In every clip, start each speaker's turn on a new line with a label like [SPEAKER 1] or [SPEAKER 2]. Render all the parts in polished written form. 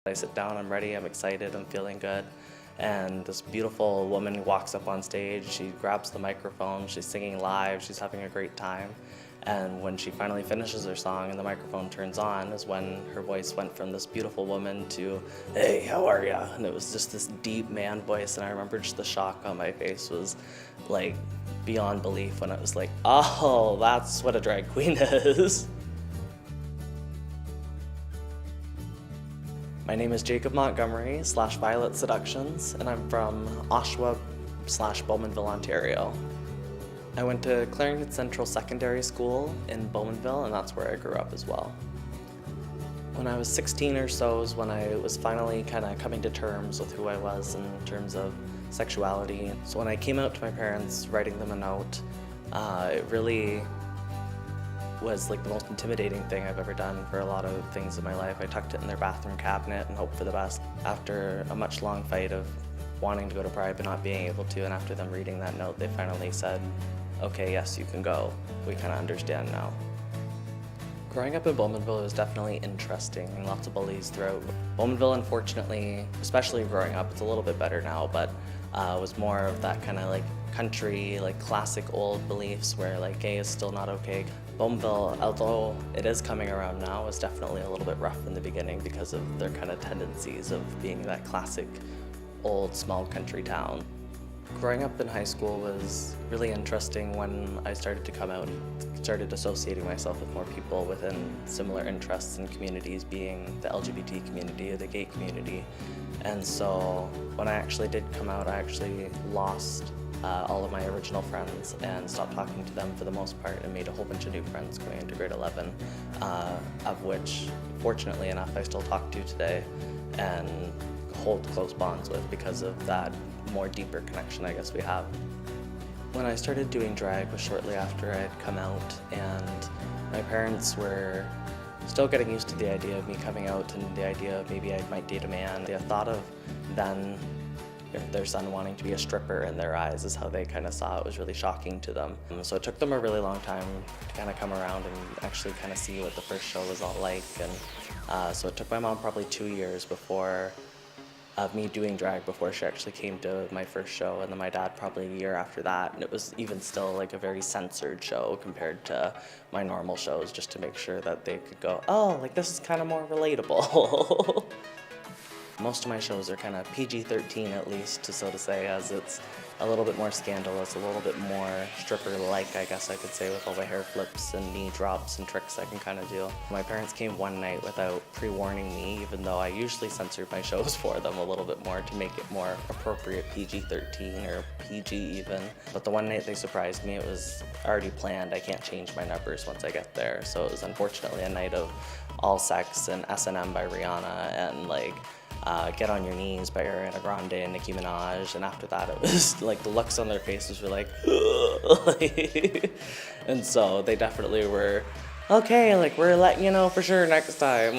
[SPEAKER 1] I sit down, I'm ready, I'm excited, I'm feeling good. And this beautiful woman walks up on stage, she grabs the microphone, she's singing live, she's having a great time. And when she finally finishes her song and the microphone turns on is when her voice went from this beautiful woman to, "Hey, how are ya?" And it was just this deep man voice, and I remember just the shock on my face was like beyond belief when I was like, oh, that's what a drag queen is. My name is Jacob Montgomery / Violet Seductions, and I'm from Oshawa / Bowmanville, Ontario. I went to Clarendon Central Secondary School in Bowmanville, and that's where I grew up as well. When I was 16 or so is when I was finally kind of coming to terms with who I was in terms of sexuality. So when I came out to my parents, writing them a note, it really was like the most intimidating thing I've ever done for a lot of things in my life. I tucked it in their bathroom cabinet and hoped for the best. After a much long fight of wanting to go to Pride but not being able to, and after them reading that note, they finally said, okay, yes, you can go. We kind of understand now. Growing up in Bowmanville was definitely interesting, and lots of bullies throughout. Bowmanville, unfortunately, especially growing up, it's a little bit better now, but was more of that kind of like country, like classic old beliefs where like gay is still not okay. Bowmanville, although it is coming around now, was definitely a little bit rough in the beginning because of their kind of tendencies of being that classic old small country town. Growing up in high school was really interesting when I started to come out and started associating myself with more people within similar interests and communities, being the LGBT community or the gay community. And so when I actually did come out, I actually lost all of my original friends and stopped talking to them for the most part, and made a whole bunch of new friends going into grade 11, of which, fortunately enough, I still talk to today and hold close bonds with because of that more deeper connection I guess we have. When I started doing drag was shortly after I had come out, and my parents were still getting used to the idea of me coming out and the idea of maybe I might date a man. The thought of then their son wanting to be a stripper in their eyes is how they kind of saw it was really shocking to them. So it took them a really long time to kind of come around and actually kind of see what the first show was all like. And so it took my mom probably 2 years before of me doing drag before she actually came to my first show, and then my dad probably a year after that, and it was even still like a very censored show compared to my normal shows, just to make sure that they could go, oh, like this is kind of more relatable. Most of my shows are kind of PG-13 at least, so to say, as it's a little bit more scandalous, a little bit more stripper-like, I guess I could say, with all the hair flips and knee drops and tricks I can kind of do. My parents came one night without pre-warning me, even though I usually censored my shows for them a little bit more to make it more appropriate PG-13 or PG even. But the one night they surprised me, it was already planned. I can't change my numbers once I get there. So it was unfortunately a night of All Sex and S&M by Rihanna and like Get on Your Knees by Ariana Grande and Nicki Minaj, and after that it was like the looks on their faces were like, and so they definitely were, okay, like we're letting you know for sure next time.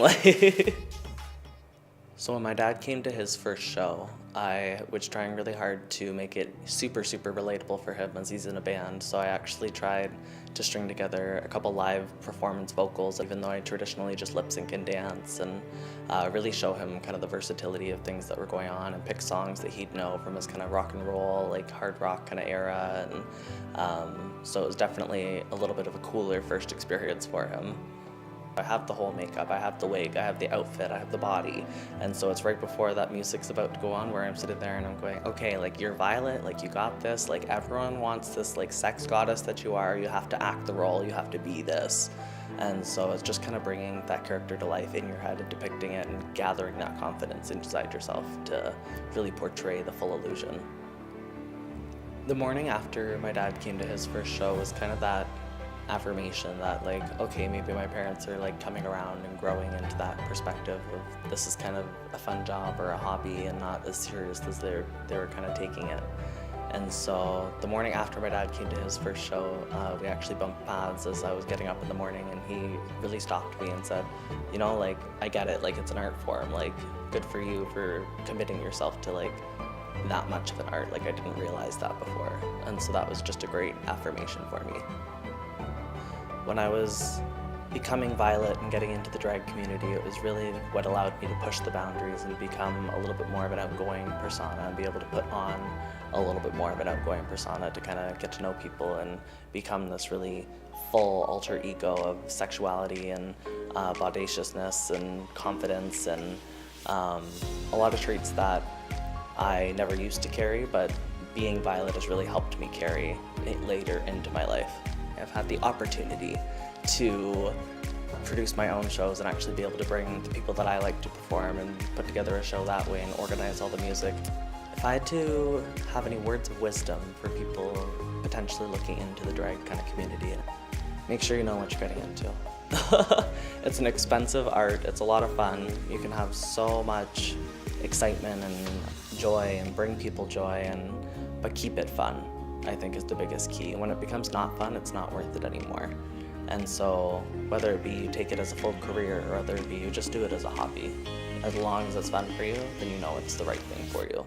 [SPEAKER 1] So when my dad came to his first show, I was trying really hard to make it super, super relatable for him as he's in a band. So I actually tried to string together a couple live performance vocals, even though I traditionally just lip sync and dance, and really show him kind of the versatility of things that were going on and pick songs that he'd know from his kind of rock and roll, like hard rock kind of era. And so it was definitely a little bit of a cooler first experience for him. I have the whole makeup, I have the wig, I have the outfit, I have the body. And so it's right before that music's about to go on where I'm sitting there and I'm going, okay, like you're Violet, like you got this, like everyone wants this like sex goddess that you are, you have to act the role, you have to be this. And so it's just kind of bringing that character to life in your head and depicting it and gathering that confidence inside yourself to really portray the full illusion. The morning after my dad came to his first show was kind of that affirmation that like, okay, maybe my parents are like coming around and growing into that perspective of this is kind of a fun job or a hobby and not as serious as they were kind of taking it. And so the morning after my dad came to his first show, we actually bumped paths as I was getting up in the morning, and he really stopped me and said, you know, like, I get it, like it's an art form, like good for you for committing yourself to like that much of an art, like I didn't realize that before. And so that was just a great affirmation for me. When I was Becoming Violet and getting into the drag community, it was really what allowed me to push the boundaries and become a little bit more of an outgoing persona and be able to put on a little bit more of an outgoing persona to kind of get to know people and become this really full alter ego of sexuality and audaciousness and confidence and a lot of traits that I never used to carry, but being Violet has really helped me carry it later into my life. I've had the opportunity to produce my own shows and actually be able to bring the people that I like to perform and put together a show that way and organize all the music. If I had to have any words of wisdom for people potentially looking into the drag kind of community, make sure you know what you're getting into. It's an expensive art, it's a lot of fun. You can have so much excitement and joy and bring people joy, but keep it fun, I think, is the biggest key. When it becomes not fun, it's not worth it anymore. And so whether it be you take it as a full career or whether it be you just do it as a hobby, as long as it's fun for you, then you know it's the right thing for you.